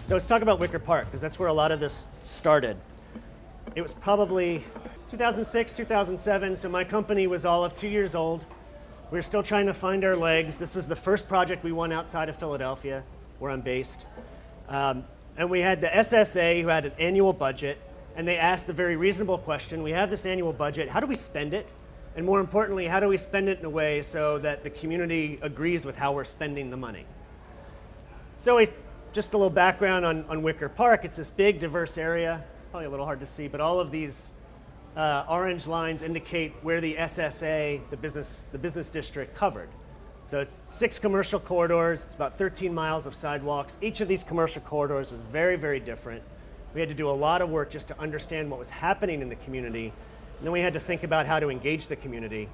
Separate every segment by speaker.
Speaker 1: So let's talk about Wicker Park, because that's where a lot of this started. It was probably 2006, 2007, so my company was all of 2 years old. We were still trying to find our legs. This was the first project we won outside of Philadelphia, where I'm based. And we had the SSA, who had an annual budget, and they asked the very reasonable question: we have this annual budget, how do we spend it? And more importantly, how do we spend it in a way so that the community agrees with how we're spending the money? So just a little background on Wicker Park. It's this big, diverse area. It's probably a little hard to see, but all of these orange lines indicate where the SSA, the business district, covered. So it's 6 commercial corridors. It's about 13 miles of sidewalks. Each of these commercial corridors was very, very different. We had to do a lot of work just to understand what was happening in the community. And then we had to think about how to engage the community.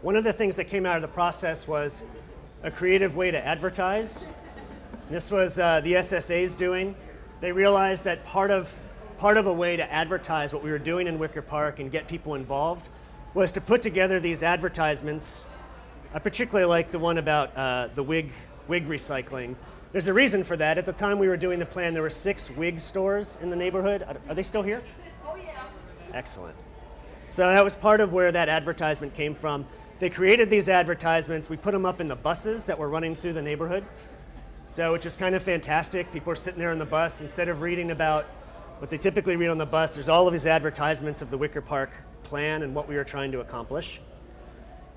Speaker 1: One of the things that came out of the process was a creative way to advertise. And this was the SSA's doing. They realized that part of a way to advertise what we were doing in Wicker Park and get people involved was to put together these advertisements. I particularly like the one about the wig recycling. There's a reason for that. At the time we were doing the plan, there were 6 wig stores in the neighborhood. Are they still here?
Speaker 2: Oh, yeah.
Speaker 1: Excellent. So that was part of where that advertisement came from. They created these advertisements. We put them up in the buses that were running through the neighborhood. So which is kind of fantastic. People are sitting there on the bus. Instead of reading about what they typically read on the bus, there's all of these advertisements of the Wicker Park plan and what we were trying to accomplish.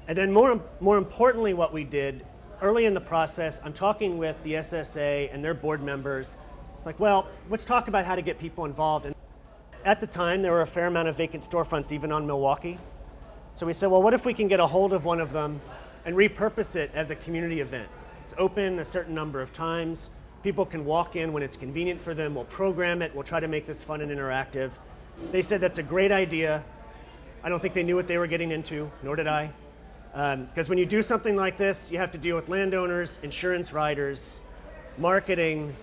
Speaker 1: And then more importantly, what we did early in the process, I'm talking with the SSA and their board members. It's like, well, let's talk about how to get people involved. And at the time, there were a fair amount of vacant storefronts even on Milwaukee. So we said, well, what if we can get a hold of one of them and repurpose it as a community event? It's open a certain number of times. People can walk in when it's convenient for them. We'll program it. We'll try to make this fun and interactive. They said that's a great idea. I don't think they knew what they were getting into, nor did I. Because when you do something like this, you have to deal with landowners, insurance riders, marketing.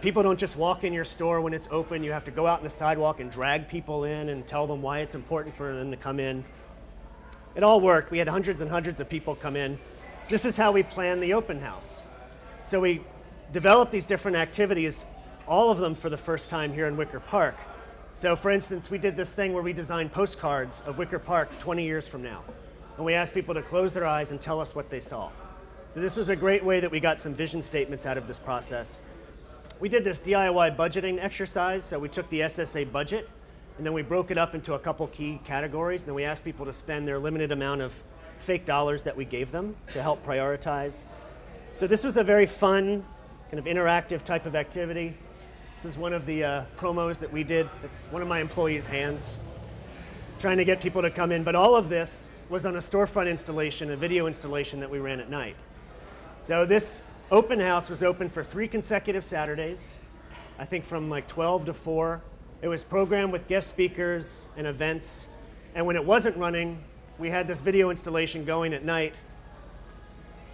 Speaker 1: People don't just walk in your store when it's open. You have to go out on the sidewalk and drag people in and tell them why it's important for them to come in. It all worked. We had hundreds and hundreds of people come in. This is how we planned the open house. So we developed these different activities, all of them for the first time here in Wicker Park. So for instance, we did this thing where we designed postcards of Wicker Park 20 years from now. And we asked people to close their eyes and tell us what they saw. So this was a great way that we got some vision statements out of this process. We did this DIY budgeting exercise. So we took the SSA budget and then we broke it up into a couple key categories. And then we asked people to spend their limited amount of fake dollars that we gave them to help prioritize. So this was a very fun, kind of interactive type of activity. This is one of the promos that we did. It's one of my employees' hands, trying to get people to come in. But all of this was on a storefront installation, a video installation that we ran at night. So this open house was open for 3 consecutive Saturdays, I think from like 12 to 4. It was programmed with guest speakers and events. And when it wasn't running, we had this video installation going at night.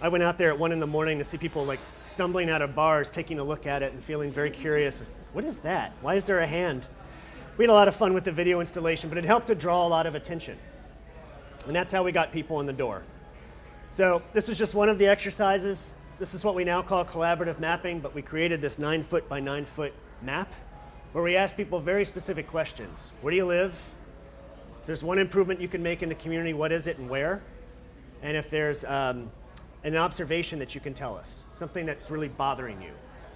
Speaker 1: I went out there at 1 in the morning to see people like stumbling out of bars, taking a look at it and feeling very curious. What is that? Why is there a hand? We had a lot of fun with the video installation, but it helped to draw a lot of attention. And that's how we got people in the door. So this was just one of the exercises. This is what we now call collaborative mapping, but we created this 9-foot by 9-foot map where we asked people very specific questions. Where do you live? If there's one improvement you can make in the community, what is it and where? And if there's an observation that you can tell us, something that's really bothering you.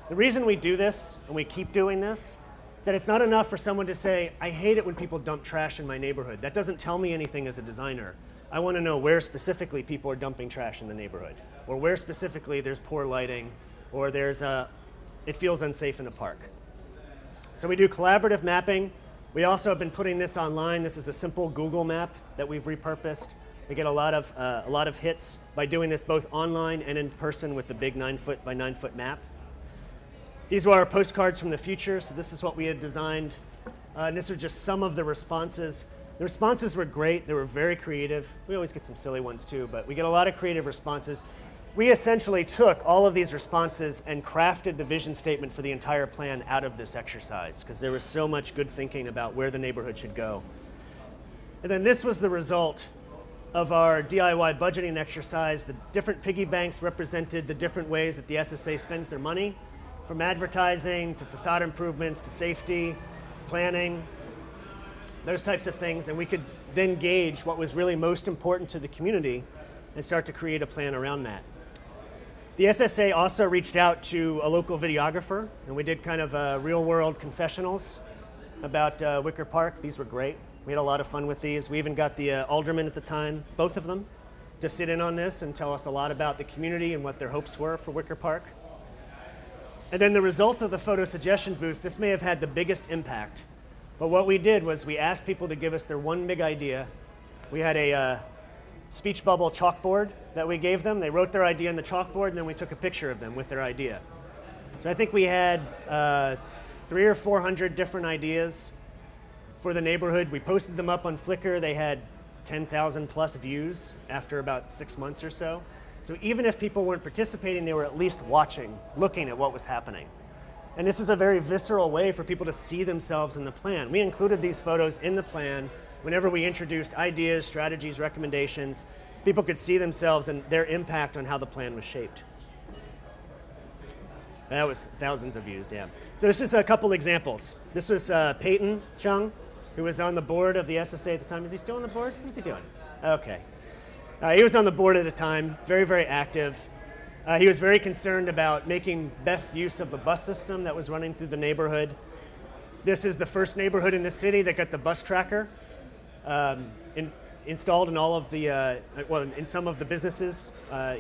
Speaker 1: The reason we do this and we keep doing this is that it's not enough for someone to say, I hate it when people dump trash in my neighborhood. That doesn't tell me anything as a designer. I want to know where specifically people are dumping trash in the neighborhood, or where specifically there's poor lighting, or it feels unsafe in the park. So we do collaborative mapping. We also have been putting this online. This is a simple Google map that we've repurposed. We get a lot of hits by doing this both online and in person with the big 9-foot by 9-foot map. These were our postcards from the future, so this is what we had designed. And these are just some of the responses. The responses were great. They were very creative. We always get some silly ones too, but we get a lot of creative responses. We essentially took all of these responses and crafted the vision statement for the entire plan out of this exercise because there was so much good thinking about where the neighborhood should go. And then this was the result of our DIY budgeting exercise. The different piggy banks represented the different ways that the SSA spends their money. from advertising to facade improvements to safety, planning, those types of things, and we could then gauge what was really most important to the community and start to create a plan around that. The SSA also reached out to a local videographer, and we did kind of real-world confessionals about Wicker Park. These were great. We had a lot of fun with these. We even got the aldermen at the time, both of them, to sit in on this and tell us a lot about the community and what their hopes were for Wicker Park. And then the result of the photo suggestion booth, this may have had the biggest impact, but what we did was we asked people to give us their one big idea. We had a speech bubble chalkboard that we gave them. They wrote their idea on the chalkboard, and then we took a picture of them with their idea. So I think we had 300 or 400 different ideas for the neighborhood. We posted them up on Flickr. They had 10,000 plus views after about 6 months or so. So even if people weren't participating, they were at least watching, looking at what was happening. And this is a very visceral way for people to see themselves in the plan. We included these photos in the plan. Whenever we introduced ideas, strategies, recommendations, people could see themselves and their impact on how the plan was shaped. That was thousands of views, yeah. So this is a couple examples. This was Peyton Chung, who was on the board of the SSA at the time. Is he still on the board? What is he doing? Okay. He was on the board at the time, very, very active. He was very concerned about making best use of the bus system that was running through the neighborhood. This is the first neighborhood in the city that got the bus tracker installed in all of the, in some of the businesses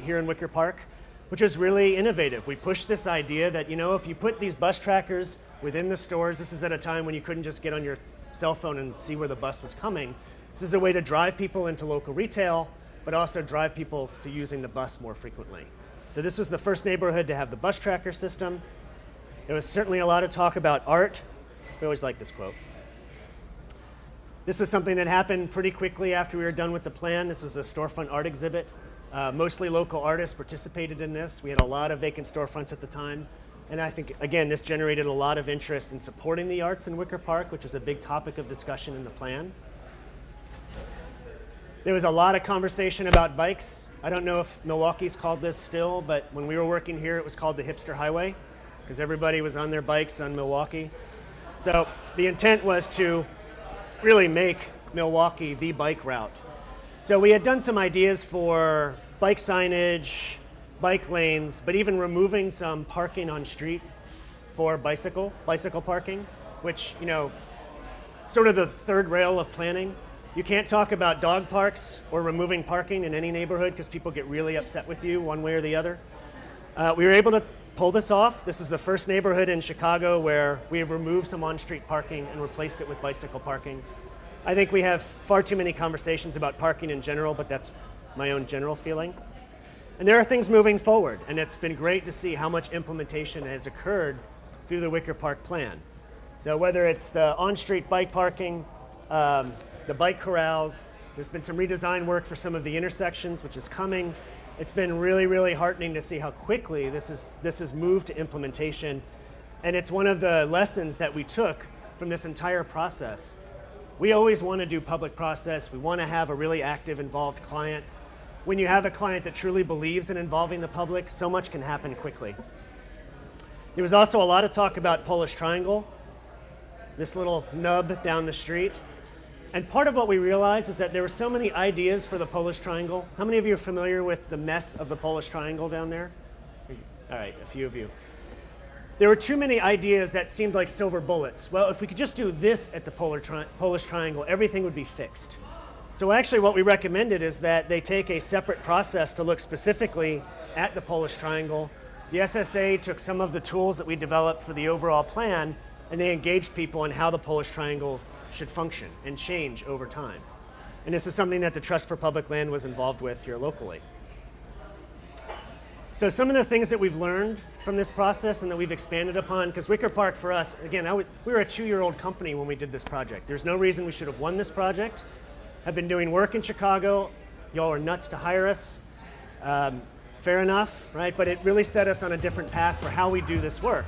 Speaker 1: here in Wicker Park, which is really innovative. We pushed this idea that, if you put these bus trackers within the stores, this is at a time when you couldn't just get on your cell phone and see where the bus was coming. This is a way to drive people into local retail, but also drive people to using the bus more frequently. So this was the first neighborhood to have the bus tracker system. There was certainly a lot of talk about art. We always like this quote. This was something that happened pretty quickly after we were done with the plan. This was a storefront art exhibit. Mostly local artists participated in this. We had a lot of vacant storefronts at the time. And I think, again, this generated a lot of interest in supporting the arts in Wicker Park, which was a big topic of discussion in the plan. There was a lot of conversation about bikes. I don't know if Milwaukee's called this still, but when we were working here, it was called the Hipster Highway, because everybody was on their bikes on Milwaukee. So the intent was to really make Milwaukee the bike route. So we had done some ideas for bike signage, bike lanes, but even removing some parking on street for bicycle parking, which, sort of the third rail of planning. You can't talk about dog parks or removing parking in any neighborhood because people get really upset with you one way or the other. We were able to pull this off. This is the first neighborhood in Chicago where we have removed some on-street parking and replaced it with bicycle parking. I think we have far too many conversations about parking in general, but that's my own general feeling. And there are things moving forward, and it's been great to see how much implementation has occurred through the Wicker Park plan. So whether it's the on-street bike parking, the bike corrals, there's been some redesign work for some of the intersections, which is coming. It's been really, really heartening to see how quickly this has moved to implementation. And it's one of the lessons that we took from this entire process. We always want to do public process. We want to have a really active, involved client. When you have a client that truly believes in involving the public, so much can happen quickly. There was also a lot of talk about Polish Triangle, this little nub down the street. And part of what we realized is that there were so many ideas for the Polish Triangle. How many of you are familiar with the mess of the Polish Triangle down there? All right, a few of you. There were too many ideas that seemed like silver bullets. Well, if we could just do this at the Polish Triangle, everything would be fixed. So actually what we recommended is that they take a separate process to look specifically at the Polish Triangle. The SSA took some of the tools that we developed for the overall plan, and they engaged people on how the Polish Triangle should function and change over time. And this is something that the Trust for Public Land was involved with here locally. So some of the things that we've learned from this process and that we've expanded upon, because Wicker Park for us, again, we were a 2-year-old company when we did this project. There's no reason we should have won this project. I've been doing work in Chicago. Y'all are nuts to hire us. Fair enough, right? But it really set us on a different path for how we do this work.